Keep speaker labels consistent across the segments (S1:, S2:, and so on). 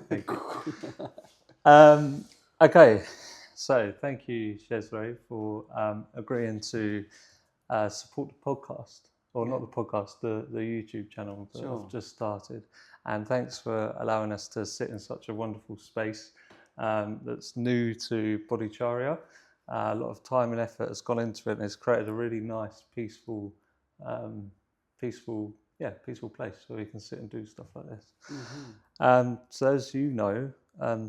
S1: Thank you. Um, okay, so thank you, Cesare, for agreeing to support the podcast, or
S2: Yeah,
S1: not the podcast, the YouTube channel that I've
S2: sure.
S1: just started. And thanks for allowing us to sit in such a wonderful space that's new to Bodhicharya. A lot of time and effort has gone into it, and it's created a really nice, um, peaceful, peaceful place where we can sit and do stuff like this.
S2: Hmm.
S1: So as you know,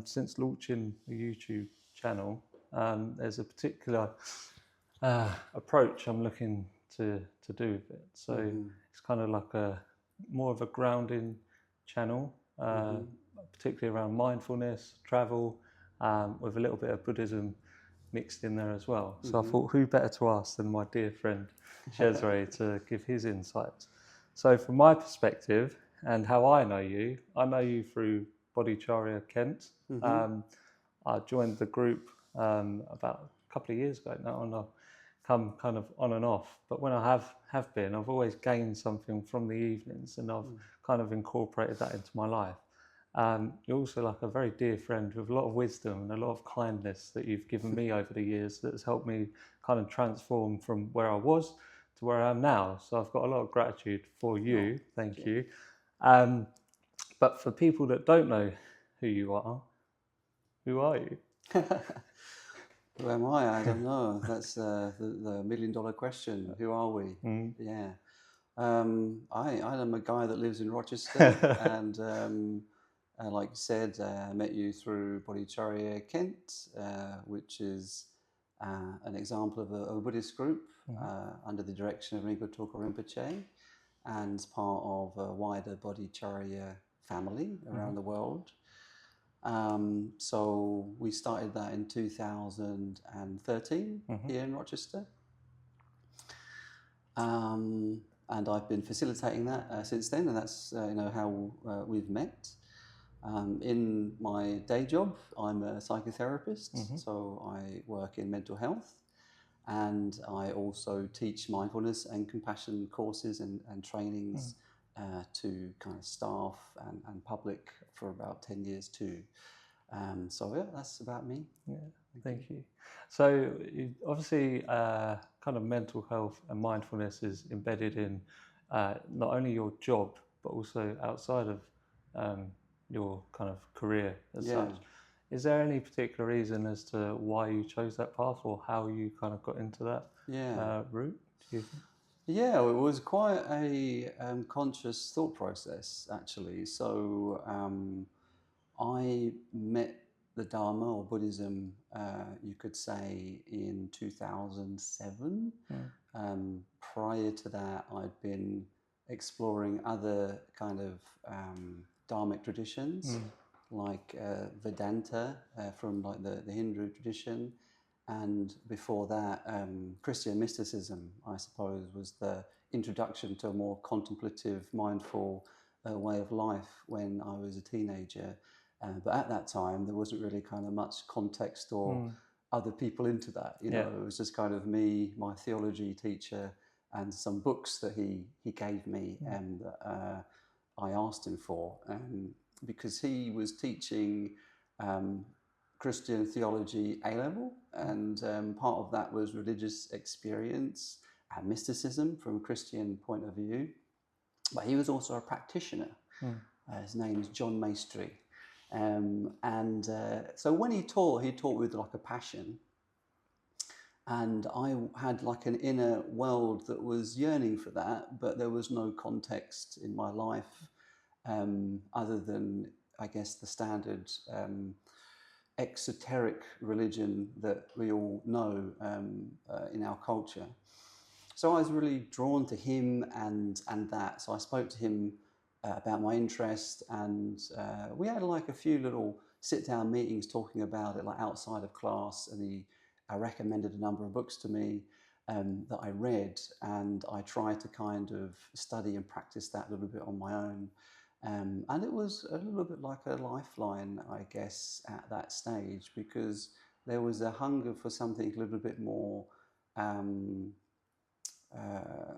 S1: since launching the YouTube channel, there's a particular approach I'm looking to do with it. So
S2: Hmm.
S1: it's kind of like a more of a grounding channel,
S2: Hmm.
S1: particularly around mindfulness, travel, with a little bit of Buddhism mixed in there as well. So I
S2: Hmm.
S1: thought, who better to ask than my dear friend Cesare to give his insights. So from my perspective and how I know you through Bodhicharya Kent.
S2: Hmm.
S1: Um, I joined the group about a couple of years ago now, and I've come kind of on and off. But when I have been, I've always gained something from the evenings, and I've kind of incorporated that into my life. You're also like a very dear friend with a lot of wisdom and a lot of kindness that you've given me over the years that has helped me kind of transform from where I was to where I am now. So I've got a lot of gratitude for
S2: Oh,
S1: you.
S2: thank
S1: Thank
S2: you.
S1: you. Um, but for people that don't know who you are, who are you?
S2: Who am I? I don't know. That's the million-dollar question. Who are we?
S1: Mm.
S2: Yeah. I am a guy that lives in Rochester, and like you said, I met you through Bodhicharya Kent, which is an example of a Buddhist group
S1: Mhm.
S2: under the direction of Rinpo Tulku Rinpoche, and part of a wider Bodhicharya family around
S1: Mhm.
S2: the world. So we started that in 2013
S1: Mhm.
S2: here in Rochester. And I've been facilitating that since then, and that's how we've met. In my day job, I'm a psychotherapist,
S1: Mhm.
S2: so I work in mental health, and I also teach mindfulness and compassion courses and
S1: Mm.
S2: trainings to kind of staff and public for about 10 years too. So yeah, that's about me.
S1: Yeah.
S2: Thank you.
S1: Thank you. So obviously, kind of mental health and mindfulness is embedded in not only your job but also outside of um, your kind of career as
S2: Yeah.
S1: such. Is there any particular reason as to why you chose that path or how you kind of got into that
S2: Yeah.
S1: route? Do you think?
S2: Yeah, it was quite a conscious thought process, actually. So I met the Dharma or Buddhism, you could say, in 2007.
S1: Mm.
S2: Prior to that, I'd been exploring other kind of Dharmic traditions,
S1: Mm.
S2: like Vedanta from like the Hindu tradition, and before that, Christian mysticism, I suppose, was the introduction to a more contemplative, mindful way of life when I was a teenager. But at that time, there wasn't really kind of much context or
S1: Mm.
S2: other people into that.
S1: Yeah.
S2: It was just kind of me, my theology teacher, and some books that he gave me
S1: Mm.
S2: and I asked him for, because he was teaching um, Christian theology A level, and part of that was religious experience and mysticism from a Christian point of view. But he was also a practitioner.
S1: Mm.
S2: His name is John Maestri. And so when he taught with like a passion. And I had like an inner world that was yearning for that, but there was no context in my life other than, I guess, the standard exoteric religion that we all know in our culture. So I was really drawn to him and that. So I spoke to him about my interest, and we had like a few little sit down meetings talking about it, like outside of class. And he recommended a number of books to me that I read, and I tried to kind of study and practice that a little bit on my own. And it was a little bit like a lifeline, I guess, at that stage, because there was a hunger for something a little bit more, um, uh,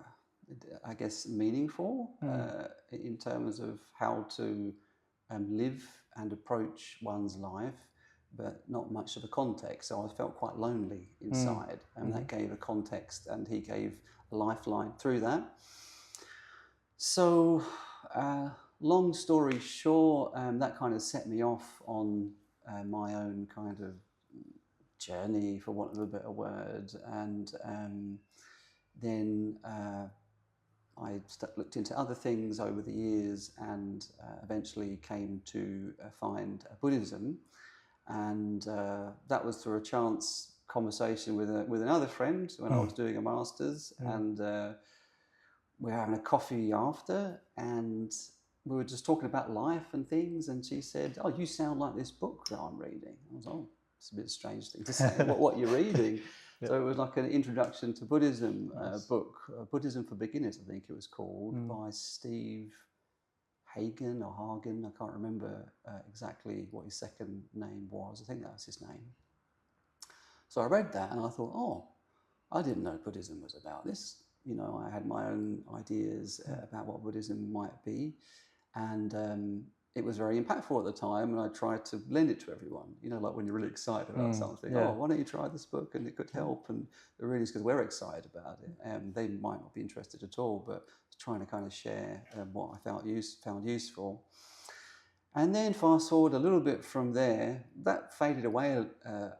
S2: I guess, meaningful
S1: Mm.
S2: in terms of how to live and approach one's life, but not much of a context. So I felt quite lonely inside, and that gave a context, and he gave a lifeline through that. So, long story short, that kind of set me off on my own kind of journey, for want of a better word, and then I looked into other things over the years, and eventually came to find Buddhism, and that was through a chance conversation with another friend when I was doing a master's, and we were having a coffee after, and we were just talking about life and things, and she said, "Oh, you sound like this book that I'm reading." I was, "Oh, it's a bit strange thing to say. What you're reading?" Yeah. So it was like an introduction to Buddhism book, Buddhism for Beginners, I think it was called, by Steve Hagen or Hagen. I can't remember exactly what his second name was. I think that was his name. So I read that and I thought, oh, I didn't know Buddhism was about this. You know, I had my own ideas about what Buddhism might be, and it was very impactful at the time, and I tried to lend it to everyone. You know, like when you're really excited about something, oh, why don't you try this book, and it could help, and it really is because we're excited about it, and they might not be interested at all, but trying to kind of share what I found useful. And then fast forward a little bit from there, that faded away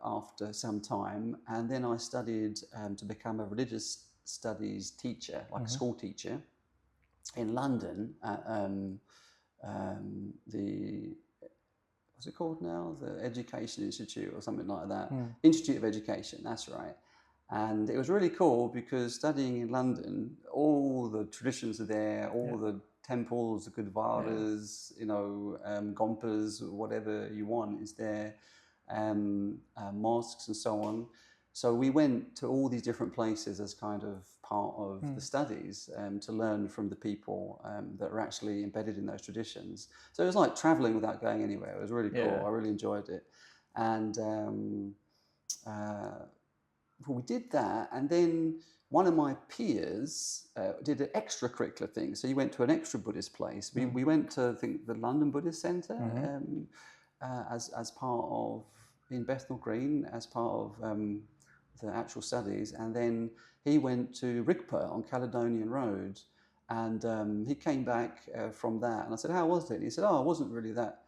S2: after some time, and then I studied to become a religious studies teacher, like a school teacher, in London at the, what's it called now? The Education Institute or something like that. Institute of Education, that's right. And it was really cool because studying in London, all the traditions are there, all the temples, the Gurdwaras, you know, Gompas, whatever you want is there, mosques and so on. So we went to all these different places as kind of part of the studies to learn from the people that are actually embedded in those traditions. So it was like traveling without going anywhere. It was really cool. I really enjoyed it. And we did that. And then one of my peers did an extracurricular thing. So he went to an extra Buddhist place. We went to, I think, the London Buddhist Centre as part of, in Bethnal Green, as part of the actual studies, and then he went to Rigpa on Caledonian Road, and he came back from that, and I said, "How was it?" And he said, "Oh, it wasn't really that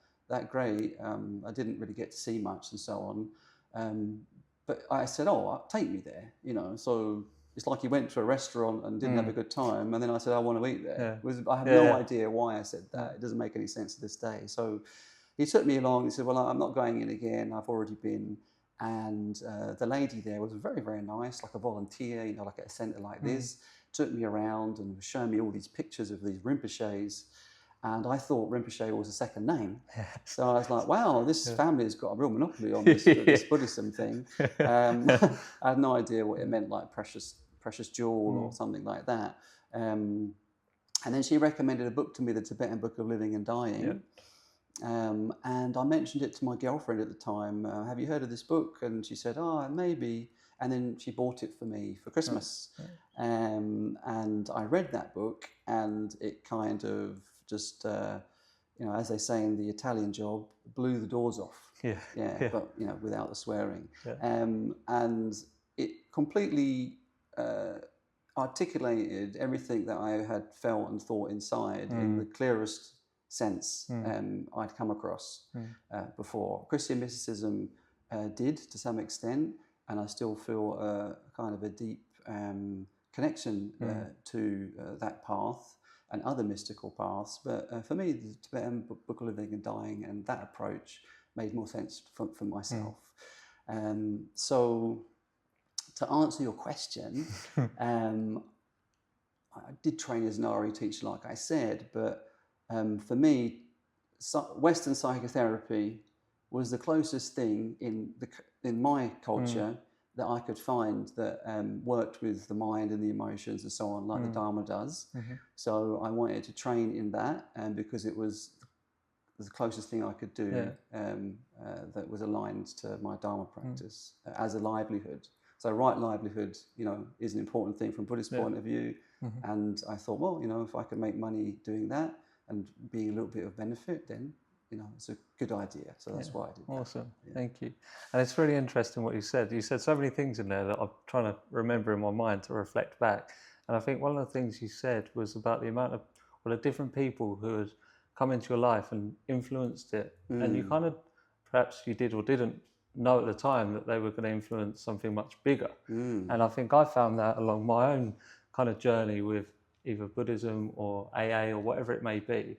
S2: great. I didn't really get to see much and so on." But I said, "Oh, take me there," you know. So it's like he went to a restaurant and didn't have a good time, and then I said, "I want to eat there." I have no idea why I said that. It doesn't make any sense to this day. So he took me along. He said, "Well, I'm not going in again. I've already been." And the lady there was very, very nice, like a volunteer, you know, like at a centre like this, took me around and was showing me all these pictures of these Rinpoches. And I thought Rinpoche was a second name. So I was like, wow, this family has got a real monopoly on this Buddhism thing. I had no idea what it meant, like precious jewel or something like that. And then she recommended a book to me, the Tibetan Book of Living and Dying. And I mentioned it to my girlfriend at the time. Have you heard of this book? And she said, "Oh, maybe." And then she bought it for me for Christmas. And I read that book, and it kind of just, you know, as they say in the Italian job, blew the doors off. But, you know, without the swearing. And it completely articulated everything that I had felt and thought inside in the clearest sense I'd come across before. Christian mysticism did to some extent, and I still feel kind of a deep connection to that path and other mystical paths. But for me, the Tibetan Book of Living and Dying and that approach made more sense for myself. So to answer your question, I did train as an RE teacher, like I said, but for me, Western psychotherapy was the closest thing in my culture that I could find that worked with the mind and the emotions and so on, like the Dharma does. So I wanted to train in that, because it was the closest thing I could do that was aligned to my Dharma practice as a livelihood. So right livelihood, you know, is an important thing from Buddhist point of view. And I thought, well, you know, if I could make money doing that and being a little bit of benefit, then it's a good idea. So that's why I did that.
S1: Awesome. Thank you. And it's really interesting what you said. You said so many things in there that I'm trying to remember in my mind to reflect back. And I think one of the things you said was about the amount of, well, the different people who had come into your life and influenced it. And you kind of, perhaps you did or didn't know at the time that they were going to influence something much bigger. And I think I found that along my own kind of journey with either Buddhism or AA or whatever it may be.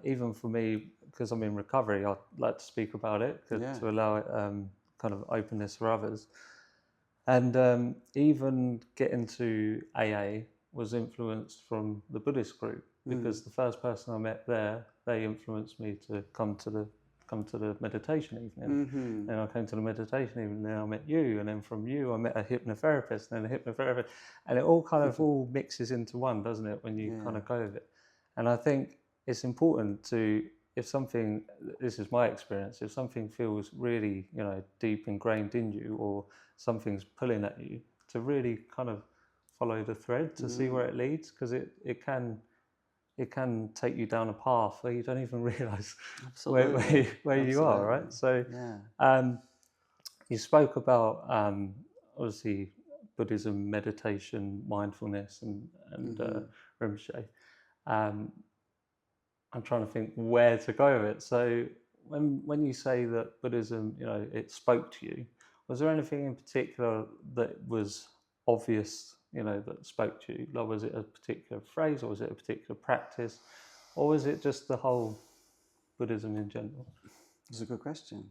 S1: Even for me, because I'm in recovery, I'd like to speak about it to allow it kind of openness for others. And even getting to AA was influenced from the Buddhist group, because the first person I met there, they influenced me to come to the meditation evening. And I came to the meditation evening, then I met you, and then from you I met a hypnotherapist, and then a hypnotherapist, and it all kind of all mixes into one, doesn't it, when you kind of go with it. And I think it's important to, if something, this is my experience, if something feels really, deep ingrained in you, or something's pulling at you, to really kind of follow the thread to see where it leads, because it can take you down a path where you don't even realise where you are, right? So you spoke about obviously Buddhism, meditation, mindfulness, and Rinpoche. I'm trying to think where to go with it. So when you say that Buddhism, it spoke to you, was there anything in particular that was obvious, that spoke to you? Like, was it a particular phrase, or was it a particular practice, or was it just the whole Buddhism in general?
S2: It's a good question.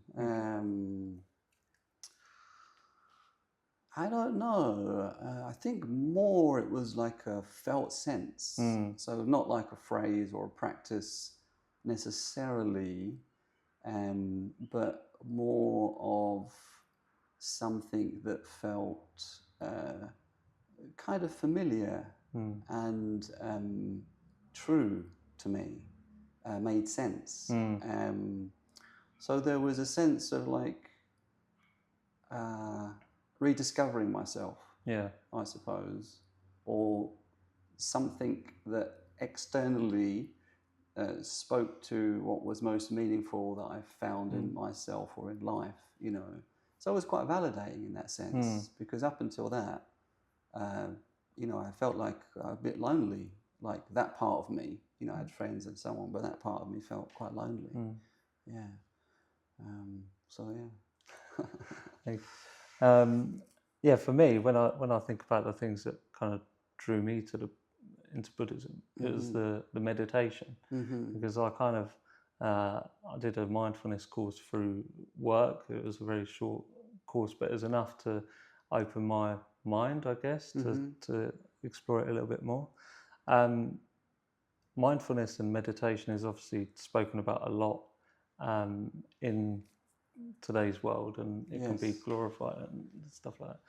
S2: I don't know. I think more it was like a felt sense. So not like a phrase or a practice necessarily, but more of something that felt kind of familiar and true to me, made sense. So there was a sense of like rediscovering myself, I suppose, or something that externally spoke to what was most meaningful that I found in myself or in life, So it was quite validating in that sense, because up until that, I felt like a bit lonely, like that part of me, I had friends and so on, but that part of me felt quite lonely.
S1: For me, when I think about the things that kind of drew me into Buddhism, it was the meditation, because I kind of I did a mindfulness course through work. It was a very short course, but it was enough to open my mind, I guess, to explore it a little bit more. Mindfulness and meditation is obviously spoken about a lot in today's world, and it can be glorified and stuff like that.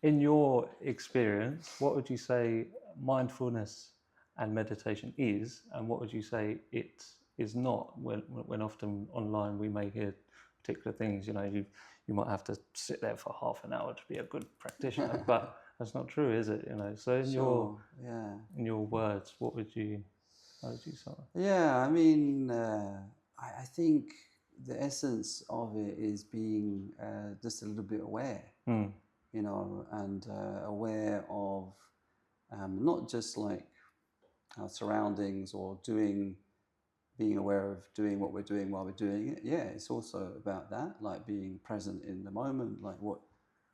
S1: In your experience, what would you say mindfulness and meditation is, and what would you say it is not? When often online we may hear particular things, you might have to sit there for half an hour to be a good practitioner, but that's not true, is it? So in your words, how would you say?
S2: I mean, I think the essence of it is being just a little bit aware, and aware of not just like our surroundings or being aware of doing what we're doing while we're doing it. Yeah, it's also about that, like being present in the moment, like what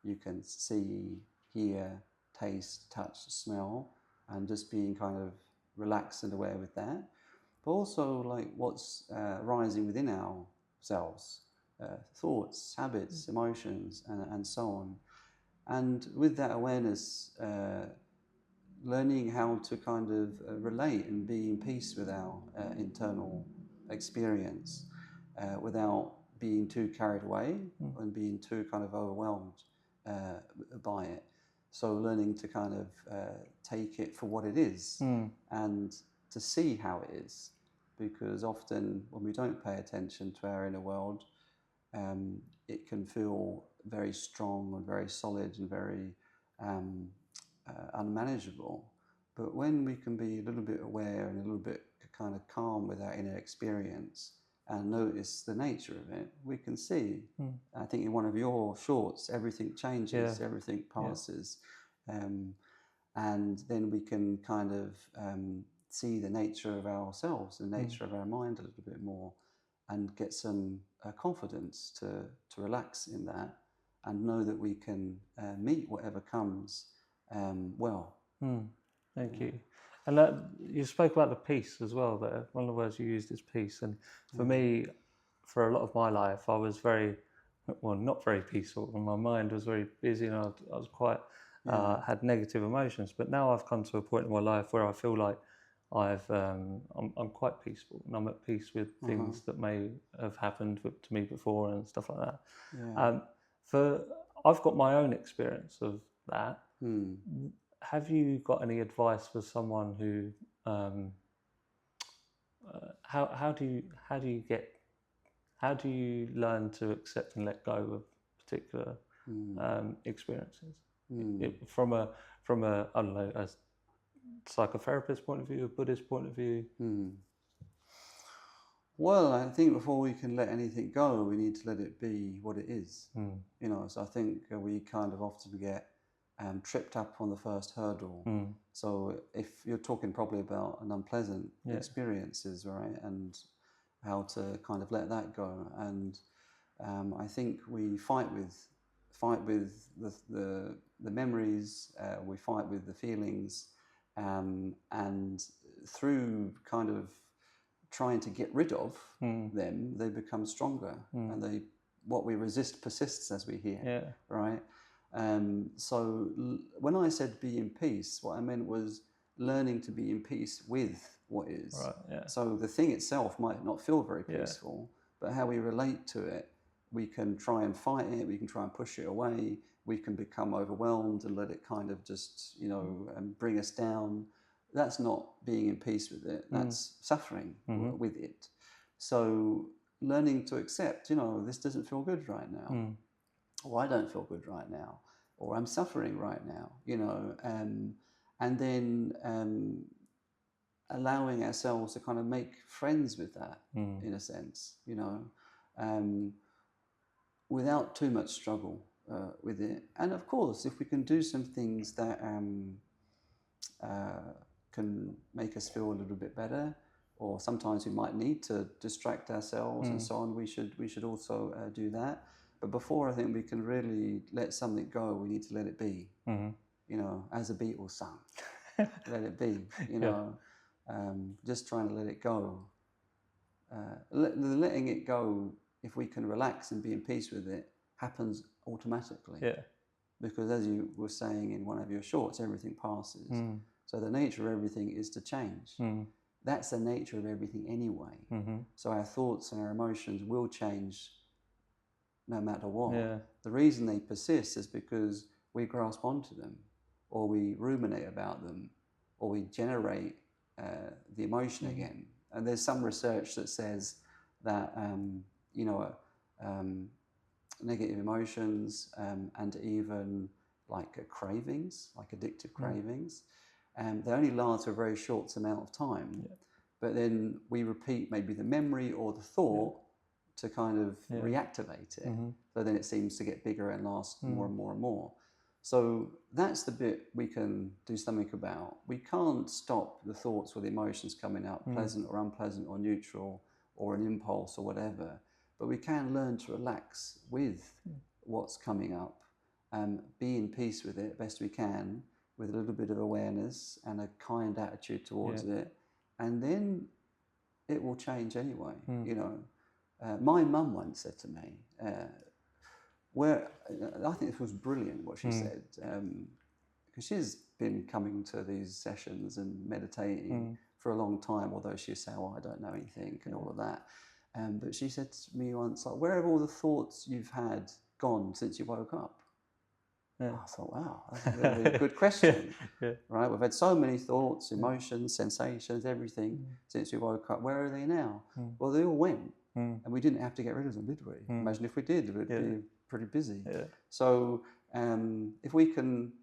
S2: you can see, hear, taste, touch, smell, and just being kind of relaxed and aware with that. But also like what's rising within ourselves, thoughts, habits, emotions, and so on. And with that awareness, learning how to kind of relate and be in peace with our internal experience without being too carried away and being too kind of overwhelmed by it. So learning to kind of take it for what it is and to see how it is. Because often when we don't pay attention to our inner world, it can feel very strong and very solid and very unmanageable. But when we can be a little bit aware and a little bit kind of calm with our inner experience, and notice the nature of it, we can see.
S1: Mm.
S2: I think in one of your shorts, everything changes,
S1: Yeah.
S2: everything passes. And then we can kind of see the nature of ourselves, the nature of our mind a little bit more, and get some confidence to relax in that and know that we can meet whatever comes well.
S1: Thank you. And you spoke about the peace as well. That one of the words you used is peace. And for me, for a lot of my life, I was not very peaceful. And my mind was very busy, and I was quite had negative emotions. But now I've come to a point in my life where I feel like I'm quite peaceful, and I'm at peace with things that may have happened to me before and stuff like that.
S2: Yeah.
S1: I've got my own experience of that.
S2: Hmm.
S1: Have you got any advice for someone who how do you learn to accept and let go of particular experiences from a I don't know, a psychotherapist point of view, a Buddhist point of view?
S2: Well, I think before we can let anything go, we need to let it be what it is. You know, so I think we kind of often get tripped up on the first hurdle. So if you're talking probably about an unpleasant experiences, right, and how to kind of let that go, and I think we fight with the memories, we fight with the feelings, and through kind of trying to get rid of them, they become stronger, and what we resist persists, as we hear, right? So when I said be in peace, what I meant was learning to be in peace with what is.
S1: Right, yeah.
S2: So the thing itself might not feel very peaceful, but how we relate to it, we can try and fight it, we can try and push it away, we can become overwhelmed and let it kind of just, bring us down. That's not being in peace with it, that's suffering with it. So learning to accept, this doesn't feel good right now, or I don't feel good right now, or I'm suffering right now, and then allowing ourselves to kind of make friends with that in a sense, without too much struggle with it. And of course, if we can do some things that can make us feel a little bit better, or sometimes we might need to distract ourselves and so on, we should also do that. But before I think we can really let something go, we need to let it be. As the Beatles sung, let it be. Just trying to let it go. Letting it go, if we can relax and be in peace with it, happens automatically.
S1: Yeah.
S2: Because as you were saying in one of your shorts, everything passes. So the nature of everything is to change. That's the nature of everything anyway. So our thoughts and our emotions will change no matter what.
S1: Yeah.
S2: The reason they persist is because we grasp onto them, or we ruminate about them, or we generate the emotion again. And there's some research that says that negative emotions and even like cravings, like addictive cravings, they only last for a very short amount of time. But then we repeat maybe the memory or the thought to kind of reactivate it. So then it seems to get bigger and last more and more and more. So that's the bit we can do something about. We can't stop the thoughts or the emotions coming up, pleasant or unpleasant or neutral or an impulse or whatever. But we can learn to relax with what's coming up and be in peace with it best we can, with a little bit of awareness and a kind attitude towards it. And then it will change anyway, My mum once said to me, I think this was brilliant what she said, because she's been coming to these sessions and meditating for a long time, although she'd say, I don't know anything and all of that. But she said to me once, like, where have all the thoughts you've had gone since you woke up? I thought, wow, that's a really good question. Right? We've had so many thoughts, emotions, sensations, everything since we woke up. Where are they now? Well, they all went, and we didn't have to get rid of them, did we? Imagine if we did, we'd be pretty busy. So if we can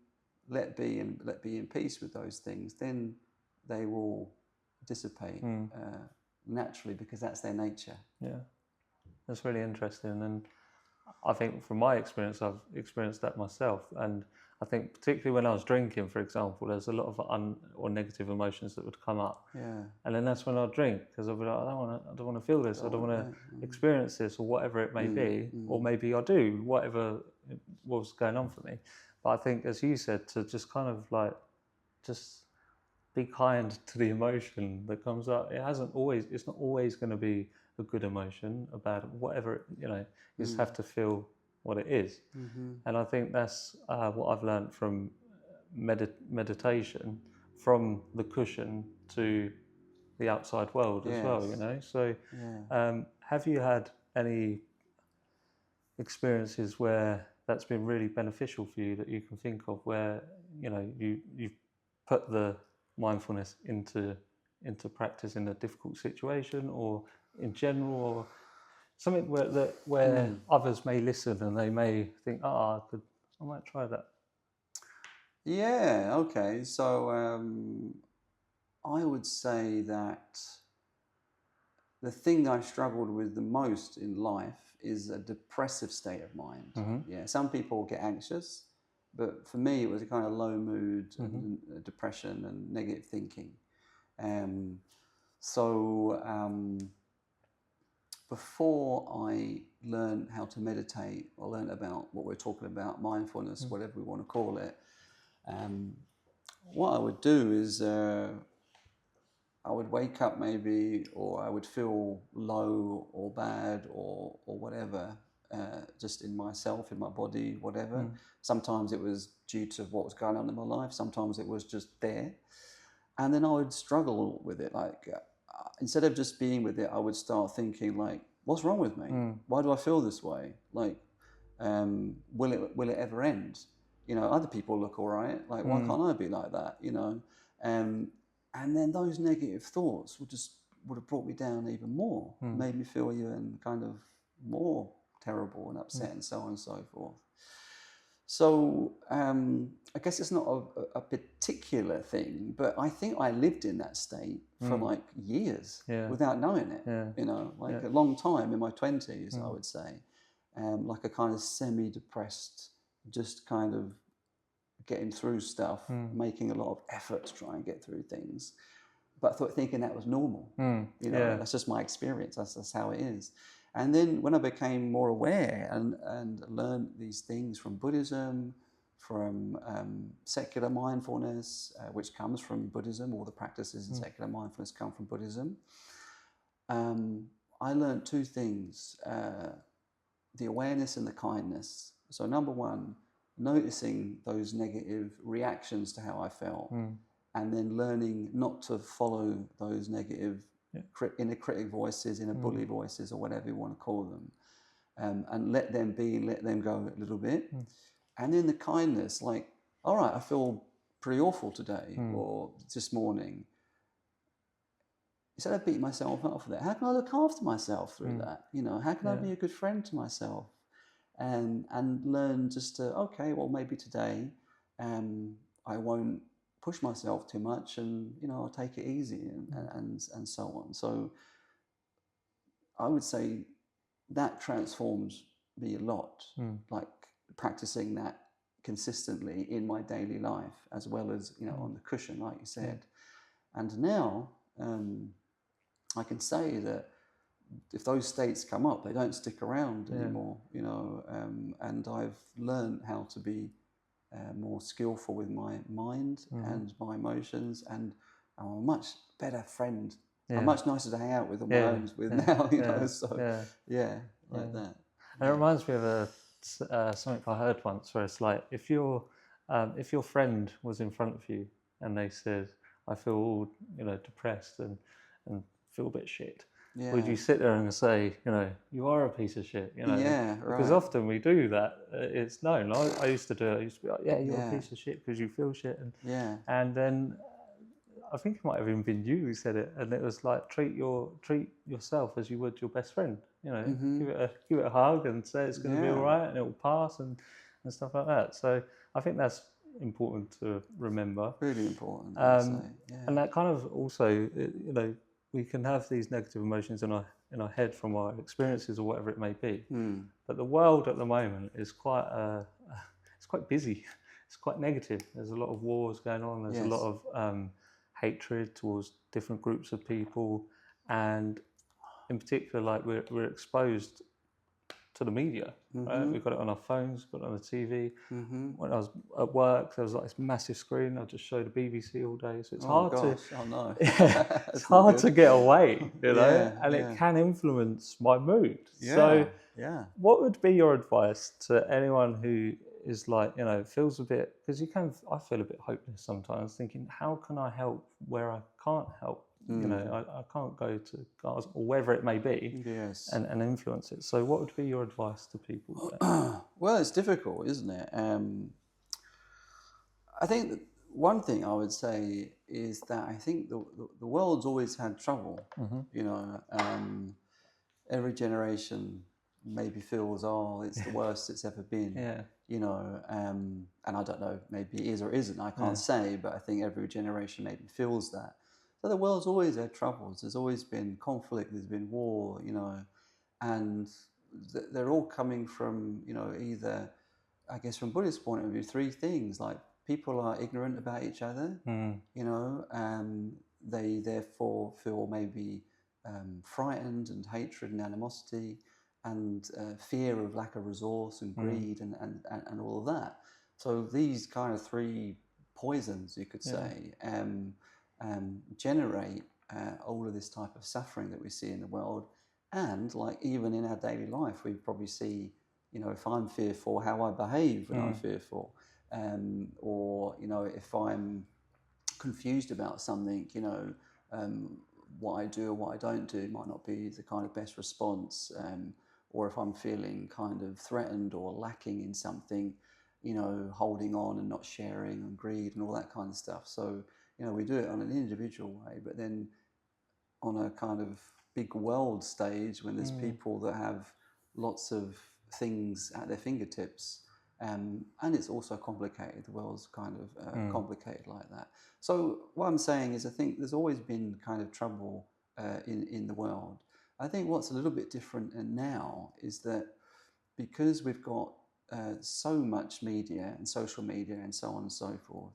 S2: let be in peace with those things, then they will dissipate naturally because that's their nature.
S1: Yeah, that's really interesting. And I think from my experience, I've experienced that myself. And I think particularly when I was drinking, for example, there's a lot of or negative emotions that would come up.
S2: Yeah.
S1: And then that's when I'd drink, because I'd be like, I don't want to feel this. I don't want to experience this, or whatever it may be. Or maybe I do, whatever was going on for me. But I think, as you said, to just kind of like, just be kind to the emotion that comes up. It's not always going to be a good emotion, a bad, whatever, you just have to feel what it is. And I think that's what I've learned from meditation, from the cushion to the outside world as well, So have you had any experiences where that's been really beneficial for you that you can think of, where you've put the mindfulness into practice in a difficult situation, or in general, or something where others may listen and they may think, I might try that?
S2: Yeah, okay. So I would say that the thing I've struggled with the most in life is a depressive state of mind. Yeah, some people get anxious, but for me it was a kind of low mood, and depression and negative thinking. Before I learned how to meditate, or learned about what we're talking about, mindfulness, whatever we want to call it, what I would do is I would wake up maybe, or I would feel low or bad or whatever, just in myself, in my body, whatever. Sometimes it was due to what was going on in my life. Sometimes it was just there. And then I would struggle with it. Like, instead of just being with it, I would start thinking like, what's wrong with me? Why do I feel this way? Like, will it ever end? Other people look all right. Like, why can't I be like that? And then those negative thoughts would have brought me down even more, made me feel even kind of more terrible and upset, and so on and so forth. So I guess it's not a particular thing, but I think I lived in that state for like years without knowing it. A long time in my 20s, I would say, like a kind of semi-depressed, just kind of getting through stuff, making a lot of effort to try and get through things, but thinking that was normal. That's just my experience. That's how it is. And then when I became more aware and learned these things from Buddhism, from secular mindfulness, which comes from Buddhism, all the practices in secular mindfulness come from Buddhism, I learned two things, the awareness and the kindness. So number one, noticing those negative reactions to how I felt, and then learning not to follow those negative inner critic voices, inner bully voices, or whatever you want to call them, and let them be and let them go a little bit. And then the kindness, like, all right, I feel pretty awful today or this morning. Instead of beating myself up for that, how can I look after myself through that? How can I be a good friend to myself? And learn just to, okay, well, maybe today I won't push myself too much, and I'll take it easy, and so on. So I would say that transformed me a lot, like practicing that consistently in my daily life, as well as on the cushion, like you said. And now I can say that if those states come up, they don't stick around anymore, and I've learned how to be more skillful with my mind and my emotions, and I'm a much better friend. I'm much nicer to hang out with on my own now, like that.
S1: And it reminds me of something I heard once, where it's like, if your friend was in front of you and they said, I feel all, depressed and feel a bit shit, would you sit there and say, you are a piece of shit? Because often we do that. It's known. I used to do it. I used to be like, you're a piece of shit because you feel shit. And then I think it might have even been you who said it, and it was like, treat yourself as you would your best friend. Give it a hug and say it's going to be all right and it will pass and stuff like that. So I think that's important to remember.
S2: Really important.
S1: And that kind of also, we can have these negative emotions in our head from our experiences or whatever it may be.
S2: Mm.
S1: But the world at the moment is quite it's quite busy. It's quite negative. There's a lot of wars going on. There's a lot
S2: Yes.
S1: of hatred towards different groups of people, and in particular, like we're exposed to the media. Right?
S2: Mm-hmm.
S1: We've got it on our phones, got it on the TV.
S2: Mm-hmm.
S1: When I was at work, there was like this massive screen. I just showed the BBC all day, so it's
S2: Oh
S1: hard
S2: gosh. Oh no.
S1: to it's
S2: That's not
S1: hard
S2: good.
S1: to get away, you know,
S2: Yeah.
S1: and it
S2: Yeah.
S1: can influence my mood.
S2: Yeah.
S1: So,
S2: Yeah.
S1: what would be your advice to anyone who is like, you know, feels a bit, because I feel a bit hopeless sometimes, thinking, how can I help where I can't help? You know, I can't go to Gaza or wherever it may be
S2: Yes.
S1: and influence it. So, what would be your advice to people?
S2: Well, it's difficult, isn't it? I think that one thing I would say is that I think the world's always had trouble. You know, every generation maybe feels, oh, it's the worst it's ever been.
S1: Yeah.
S2: You know, and I don't know, maybe it is or isn't. I can't say, but I think every generation maybe feels that. So the world's always had troubles. There's always been conflict. There's been war. You know, and they're all coming from, you know, either, I guess from Buddhist point of view, three things. Like people are ignorant about each other, you know, they therefore feel maybe frightened and hatred and animosity and fear of lack of resource and greed and all of that. So these kind of three poisons, you could say, generate all of this type of suffering that we see in the world. And like even in our daily life, we probably see, you know, if I'm fearful, how I behave when I'm fearful, or you know, if I'm confused about something, you know, what I do or what I don't do might not be the kind of best response, or if I'm feeling kind of threatened or lacking in something, you know, holding on and not sharing and greed and all that kind of stuff. So, you know, we do it on an individual way, but then on a kind of big world stage when there's people that have lots of things at their fingertips, and it's also complicated. The world's kind of complicated like that. So what I'm saying is I think there's always been kind of trouble in the world. I think what's a little bit different now is that because we've got so much media and social media and so on and so forth,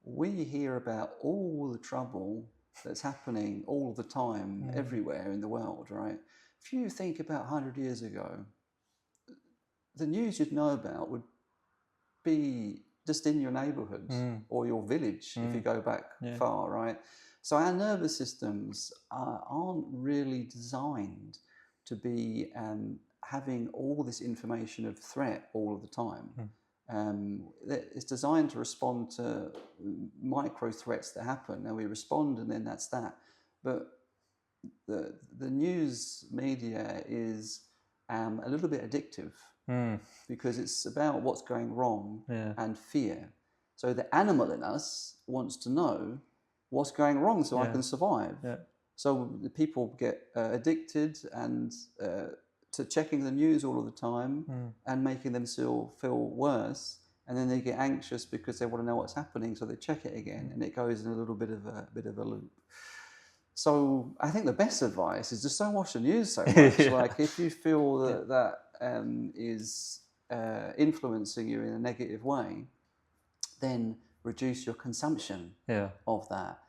S2: we hear about all the trouble that's happening all the time, everywhere in the world, right? If you think about 100 years ago, the news you'd know about would be just in your neighborhood or your village, if you go back far, right? So our nervous systems aren't really designed to be having all this information of threat all of the time. It's designed to respond to micro threats that happen, and we respond, and then that's that. But the news media is a little bit addictive because it's about what's going wrong and fear. So the animal in us wants to know what's going wrong so I can survive. So the people get addicted and to checking the news all of the time and making them feel worse, and then they get anxious because they want to know what's happening, so they check it again, and it goes in a little bit of a loop. So I think the best advice is just don't watch the news so much. Like if you feel that is influencing you in a negative way, then reduce your consumption of that,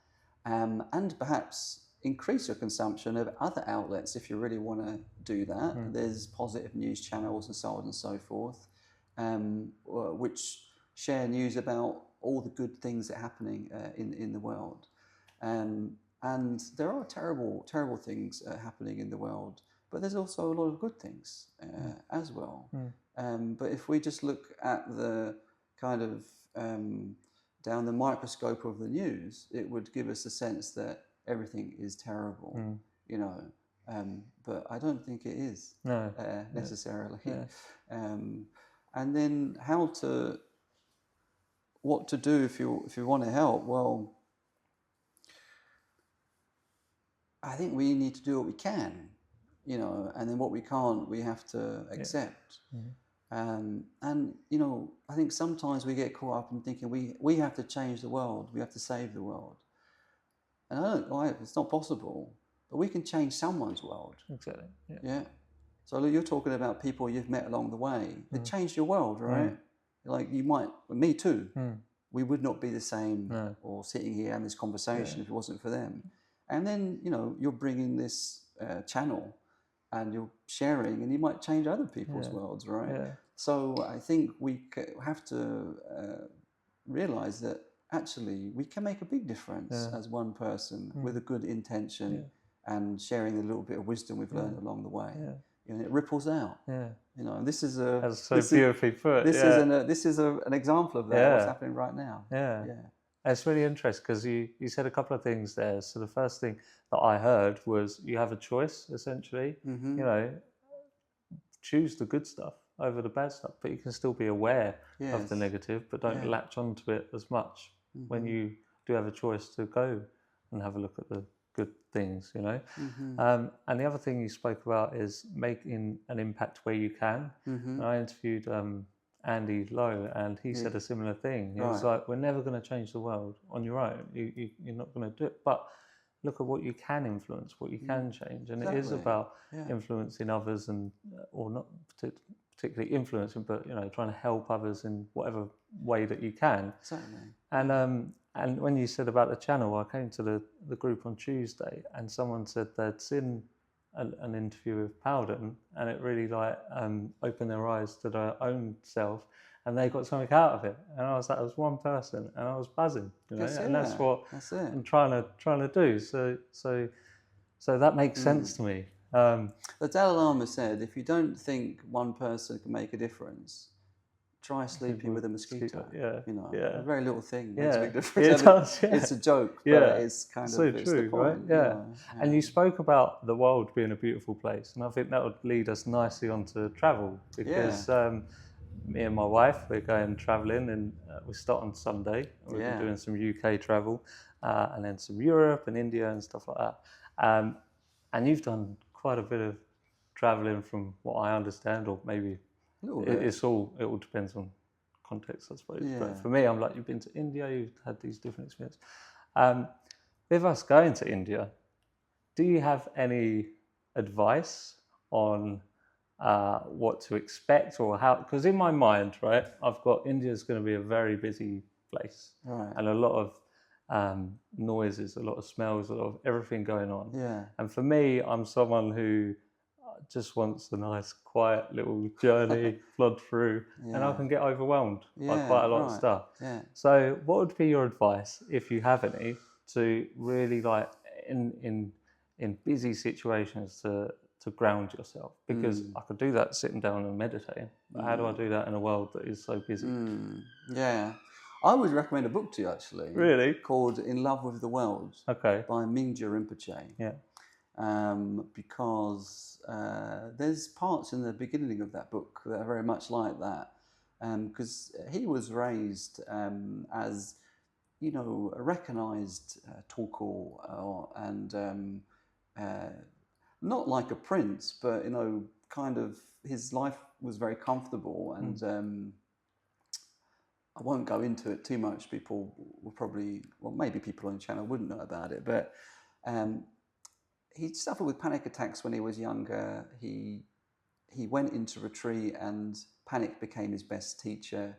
S2: and perhaps increase your consumption of other outlets if you really want to do that. There's positive news channels and so on and so forth, which share news about all the good things that are happening in the world. And there are terrible things happening in the world, but there's also a lot of good things as well. But if we just look at the kind of down the microscope of the news, it would give us a sense that everything is terrible, you know. But I don't think it is necessarily. And then what to do if you want to help? Well, I think we need to do what we can, you know, and then what we can't, we have to accept. And, you know, I think sometimes we get caught up in thinking we have to change the world, we have to save the world. And I don't, it's not possible. but we can change someone's world.
S1: Exactly. Yeah.
S2: Yeah. So look, you're talking about people you've met along the way. They changed your world, right? Like you might, me too. We would not be the same
S1: No.
S2: or sitting here having this conversation if it wasn't for them. And then, you know, you're bringing this channel and you're sharing, and you might change other people's worlds, right?
S1: Yeah.
S2: So I think we have to realize that actually we can make a big difference as one person with a good intention and sharing a little bit of wisdom we've learned along the way.
S1: Yeah.
S2: You know, it ripples out.
S1: Yeah.
S2: You know, and this is a
S1: That's so beautifully put.
S2: this is an example of that. What's happening right now?
S1: Yeah.
S2: Yeah.
S1: It's really interesting because you said a couple of things there. So the first thing that I heard was you have a choice, essentially.
S2: Mm-hmm.
S1: You know, choose the good stuff over the bad stuff, but you can still be aware of the negative, but don't latch onto it as much when you do have a choice to go and have a look at the good things, you know. And the other thing you spoke about is making an impact where you can. And I interviewed Andy Lowe, and he said a similar thing. He was like, we're never going to change the world on your own. You're not going to do it. But look at what you can influence, what you can change. And it is about influencing others and, or not particularly influencing, but, you know, trying to help others in whatever way that you can.
S2: Exactly.
S1: And when you said about the channel, I came to the group on Tuesday, and someone said they'd seen an interview with Powden, and it really like opened their eyes to their own self, and they got something out of it. And I was like, I was one person, and I was buzzing, you know. And that's what I'm trying to do. So that makes sense to me.
S2: The Dalai Lama said, if you don't think one person can make a difference, try sleeping with a mosquito. You know, a very little thing makes a big difference.
S1: It does,
S2: It's a joke, but it's kind
S1: so
S2: of
S1: true,
S2: the point,
S1: right?
S2: you know.
S1: And you spoke about the world being a beautiful place, and I think that would lead us nicely onto travel, because me and my wife, we're going travelling, and we start on Sunday. We've been doing some UK travel, and then some Europe and India and stuff like that. And you've done quite a bit of travelling, from what I understand, or maybe it all depends on context, I suppose. But for me, I'm like, you've been to India, you've had these different experiences. With us going to India, do you have any advice on what to expect, or how? Because in my mind, right, I've got India's going to be a very busy place, and a lot of noises, a lot of smells, a lot of everything going on. And for me, I'm someone who just wants a nice, quiet little journey, plod through, and I can get overwhelmed by quite a lot of stuff. So, what would be your advice, if you have any, to really like in busy situations to ground yourself? Because I could do that sitting down and meditating, but how do I do that in a world that is so busy?
S2: I would recommend a book to you, actually.
S1: Really?
S2: Called In Love with the World.
S1: Okay.
S2: By Mingyur Rinpoche. Because there's parts in the beginning of that book that are very much like that. Because he was raised as, you know, a recognised talker and not like a prince, but, you know, kind of his life was very comfortable, and I won't go into it too much. People will probably, well, maybe people on the channel wouldn't know about it, but he suffered with panic attacks when he was younger. He went into retreat, and panic became his best teacher.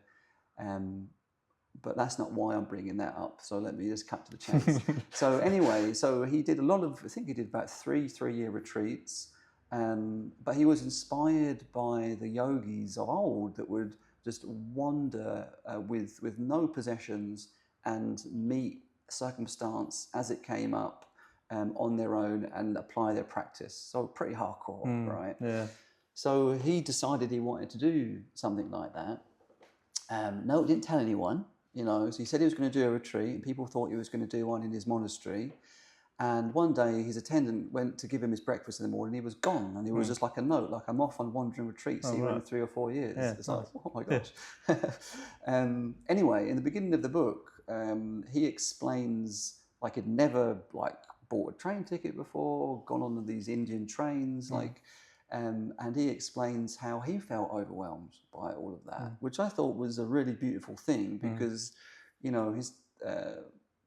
S2: But that's not why I'm bringing that up. So let me just cut to the chase. So anyway, so he did a lot of, I think he did about three-year retreats. But he was inspired by the yogis of old that would just wander with no possessions and meet circumstance as it came up on their own and apply their practice. So pretty hardcore, right?
S1: Yeah.
S2: So he decided he wanted to do something like that. No, he didn't tell anyone, you know. So he said he was going to do a retreat, and people thought he was going to do one in his monastery. And one day his attendant went to give him his breakfast in the morning. He was gone, and it was just like a note, like, I'm off on wandering retreat, see you in 3 or 4 years. It's like, oh my gosh. Anyway, in the beginning of the book, he explains like he'd never like bought a train ticket before, gone on these Indian trains, like, and he explains how he felt overwhelmed by all of that, which I thought was a really beautiful thing, because, you know, his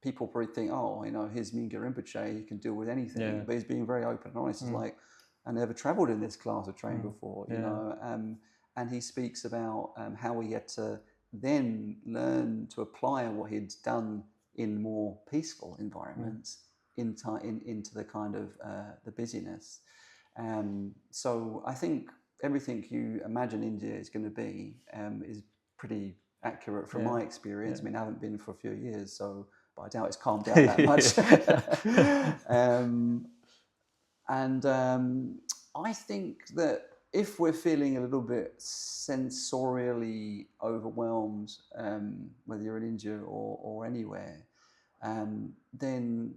S2: people probably think, oh, here's Mingyur Rinpoche, he can deal with anything.
S1: Yeah.
S2: But he's being very open and honest. It's like, I never travelled in this class of train before, you know. And he speaks about how he had to then learn to apply what he'd done in more peaceful environments into the kind of the busyness. So I think everything you imagine India is going to be is pretty accurate from my experience. I mean, I haven't been for a few years, but I doubt it's calmed down that much. I think that if we're feeling a little bit sensorially overwhelmed, whether you're in India or anywhere, then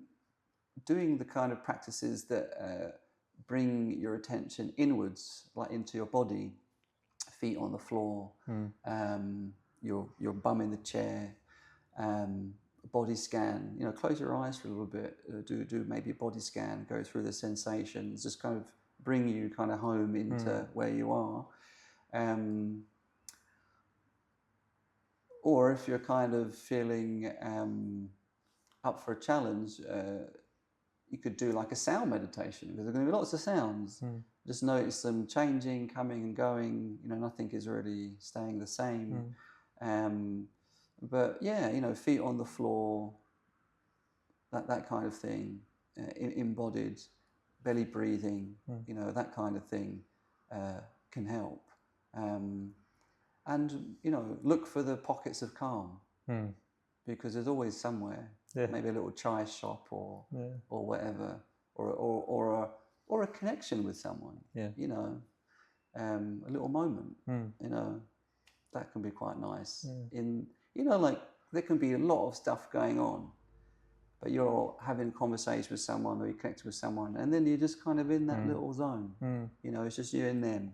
S2: doing the kind of practices that bring your attention inwards, like into your body, feet on the floor, your bum in the chair, body scan. Close your eyes for a little bit. Do maybe a body scan. Go through the sensations. Just kind of bring you kind of home into where you are. Or if you're kind of feeling up for a challenge, you could do like a sound meditation, because there are going to be lots of sounds. Just notice them changing, coming and going. Nothing is really staying the same. But yeah, feet on the floor, that kind of thing, embodied, belly breathing, that kind of thing can help. And look for the pockets of calm, because there's always somewhere. Maybe a little chai shop or whatever, or a connection with someone. A little moment. That can be quite nice. Like there can be a lot of stuff going on, but you're having a conversation with someone, or you're connected with someone, and then you're just kind of in that little zone. It's just you and them.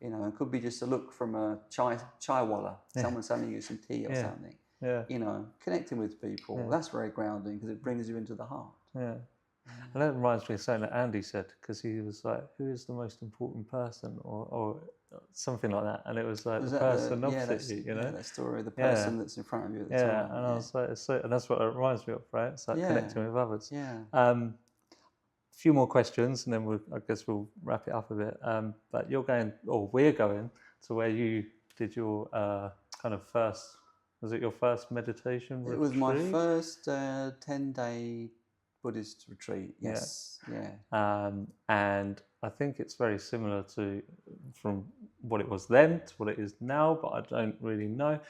S2: It could be just a look from a chai walla, someone selling you some tea or something. Connecting with people, that's very grounding, because it brings you into the heart.
S1: And that reminds me of something that Andy said, because he was like, who is the most important person, or something like that, and it was like the person opposite you,
S2: that story, the person that's in front of you at the time.
S1: And I was like, and that's what it reminds me of, right? It's like connecting with others. A few more questions, and then I guess we'll wrap it up a bit. But we're going to where you did your kind of first. Was it your first meditation retreat?
S2: It was my first 10-day Buddhist retreat. Yes.
S1: And I think it's very similar from what it was then to what it is now, but I don't really know.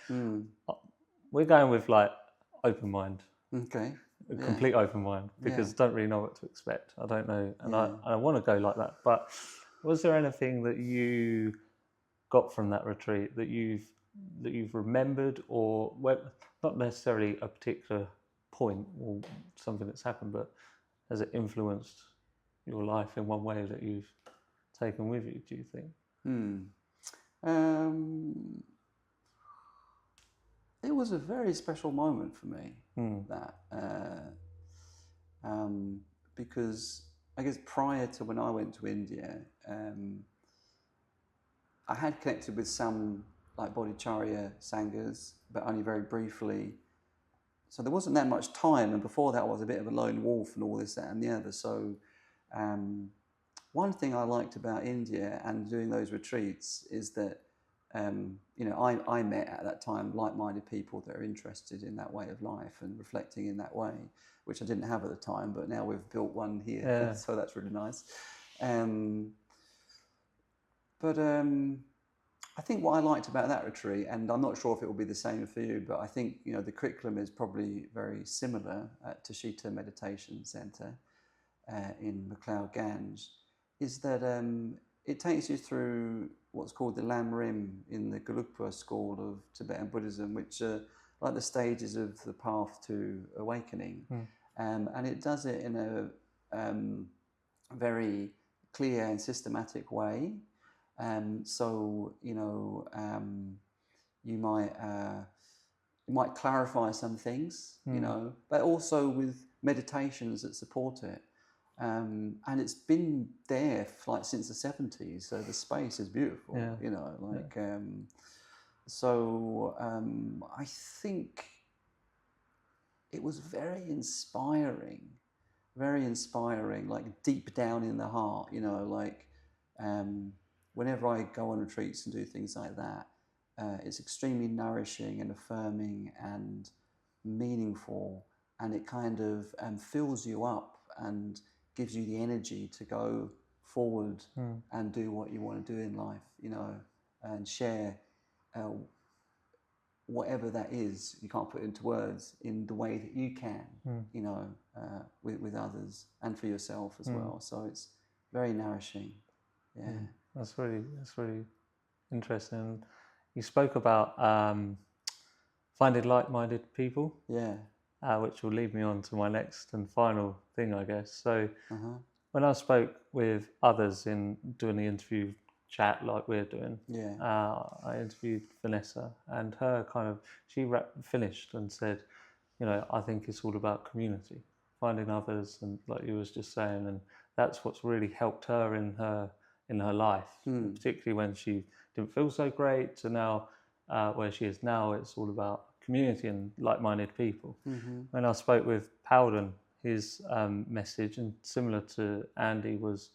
S1: We're going with like open mind.
S2: Okay.
S1: A complete open mind, because I don't really know what to expect. I don't know, and I want to go like that. But was there anything that you got from that retreat that you've remembered, or not necessarily a particular point or something that's happened, but has it influenced your life in one way that you've taken with you, do you think?
S2: It was a very special moment for me, that because I guess prior to when I went to India, I had connected with some like Bodhicharya Sanghas, but only very briefly. So there wasn't that much time, and before that I was a bit of a lone wolf and all this, that and the other. So one thing I liked about India and doing those retreats is that I met at that time like-minded people that are interested in that way of life and reflecting in that way, which I didn't have at the time, but now we've built one here, so that's really nice. But I think what I liked about that retreat, and I'm not sure if it will be the same for you, but I think the curriculum is probably very similar at Tashita Meditation Center in McLeod Ganj, is that it takes you through what's called the Lam Rim in the Gelugpa school of Tibetan Buddhism, which are like the stages of the path to awakening. And it does it in a very clear and systematic way. So you might clarify some things, but also with meditations that support it. And it's been there since the 70s, so the space is beautiful. So I think it was very inspiring, like deep down in the heart, you know, like whenever I go on retreats and do things like that, it's extremely nourishing and affirming and meaningful, and it kind of fills you up and gives you the energy to go forward and do what you want to do in life, you know, and share whatever that is. You can't put it into words in the way that you can, you know, with others and for yourself as well. So it's very nourishing. Yeah.
S1: That's really interesting. You spoke about finding like-minded people.
S2: Yeah.
S1: Which will lead me on to my next and final thing, I guess. So when I spoke with others in doing the interview chat like we're doing, I interviewed Vanessa, and her she finished and said, you know, I think it's all about community, finding others, and like you was just saying, and that's what's really helped her in her life, particularly when she didn't feel so great, to now where she is now. It's all about community and like-minded people. When I spoke with Powden, his message, and similar to Andy, was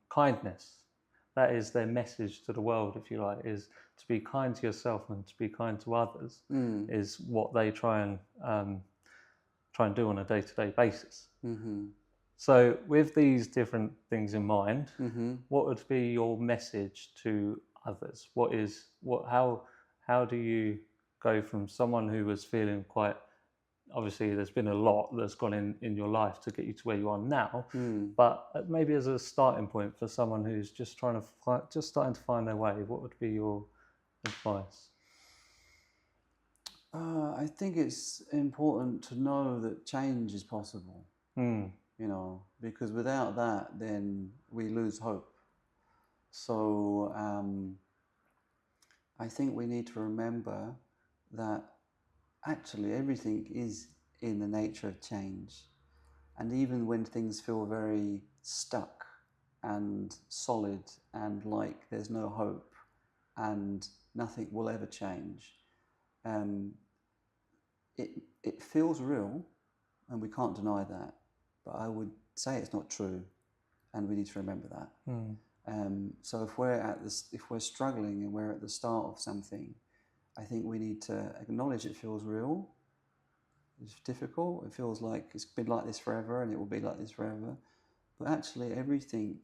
S1: kindness. That is their message to the world, if you like, is to be kind to yourself and to be kind to others. Is what they try and do on a day-to-day basis. So with these different things in mind, what would be your message to others? How do you go from someone who was feeling quite, obviously there's been a lot that's gone in your life to get you to where you are now, but maybe as a starting point for someone who's just starting to find their way, what would be your advice?
S2: I think it's important to know that change is possible, you know, because without that, then we lose hope. So I think we need to remember that actually everything is in the nature of change. And even when things feel very stuck and solid and like there's no hope and nothing will ever change, it feels real, and we can't deny that. But I would say it's not true, and we need to remember that. So if we're struggling and we're at the start of something, I think we need to acknowledge it feels real. It's difficult. It feels like it's been like this forever, and it will be like this forever. But actually, everything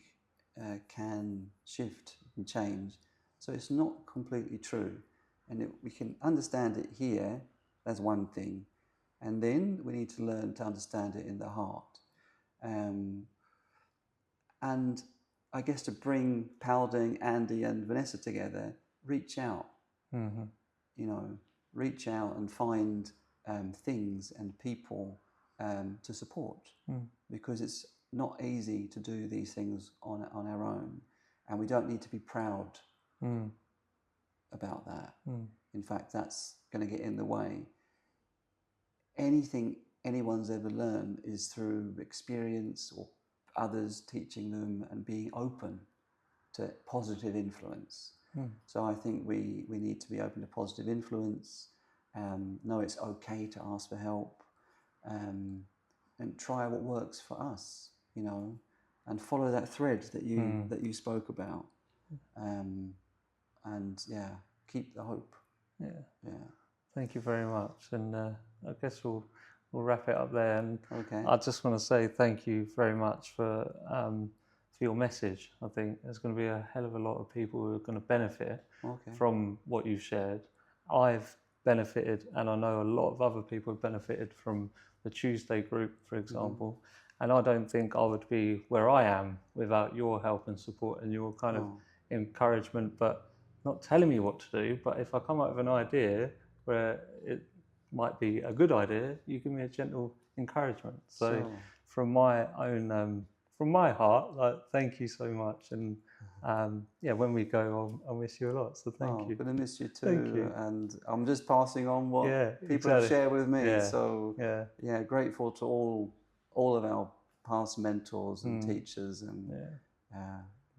S2: can shift and change. So it's not completely true, and we can understand it here. That's one thing, and then we need to learn to understand it in the heart. And I guess to bring Powden, Andy, and Vanessa together, reach out. You know, reach out and find things and people to support, because it's not easy to do these things on our own, and we don't need to be proud about that. In fact, that's going to get in the way. Anything anyone's ever learned is through experience or others teaching them and being open to positive influence. So I think we need to be open to positive influence, know it's okay to ask for help, and try what works for us, you know, and follow that thread that you spoke about, and keep the hope.
S1: Thank you very much, and I guess we'll wrap it up there. And
S2: Okay.
S1: I just want to say thank you very much for your message. I think there's going to be a hell of a lot of people who are going to benefit from what you've shared. I've benefited, and I know a lot of other people have benefited from the Tuesday group, for example. And I don't think I would be where I am without your help and support and your kind of encouragement, but not telling me what to do. But if I come up with an idea where it might be a good idea, you give me a gentle encouragement. So from my own, from my heart, like, thank you so much. And when we go, I'll miss you a lot. So thank you.
S2: I'm going to miss you too.
S1: Thank you.
S2: And I'm just passing on what people have shared with me. So grateful to all of our past mentors and teachers and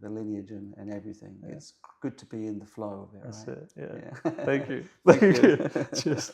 S2: the lineage and everything. It's good to be in the flow of it.
S1: That's
S2: right?
S1: it. Yeah. Thank you.
S2: Thank you.
S1: Cheers.